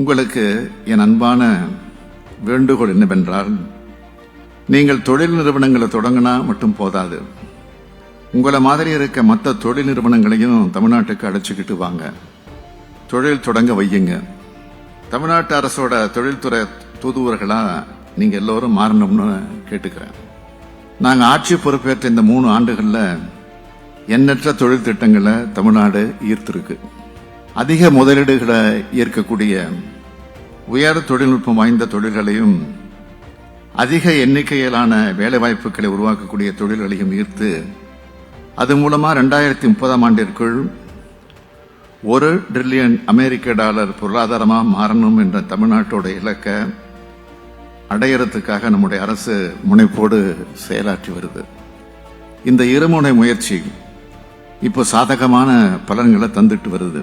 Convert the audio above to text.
உங்களுக்கு என் அன்பான வேண்டுகோள் என்னவென்றால், நீங்கள் தொழில் நிறுவனங்களை தொடங்கினா மட்டும் போதாது. உங்களை மாதிரி இருக்க மற்ற தொழில் நிறுவனங்களையும் தமிழ்நாட்டுக்கு அழைச்சிக்கிட்டு வாங்க. தொழில் தொடங்க வையுங்க. தமிழ்நாட்டு அரசோட தொழில்துறை தூதுவர்களா நீங்க எல்லோரும் மாறணும்னு கேட்டுக்கிறேன். நாங்கள் ஆட்சி பொறுப்பேற்ற இந்த 3 ஆண்டுகள்ல எண்ணற்ற தொழில் திட்டங்களை தமிழ்நாடு ஈர்த்திருக்கு. அதிக முதலீடுகளை ஈர்க்கக்கூடிய உயர் தொழில்நுட்பம் வாய்ந்த தொழில்களையும் அதிக எண்ணிக்கையிலான வேலைவாய்ப்புகளை உருவாக்கக்கூடிய தொழில்களையும் ஈர்த்து அது மூலமா 2030ஆம் ஆண்டிற்குள் $1 டிரில்லியன் பொருளாதாரமா மாறணும் என்ற தமிழ்நாட்டோட இலக்கை அடையறதுக்காக நம்முடைய அரசு முனைப்போடு செயலாற்றி வருது. இந்த இருமுனை முயற்சி இப்போ சாதகமான பலன்களை தந்துட்டு வருது.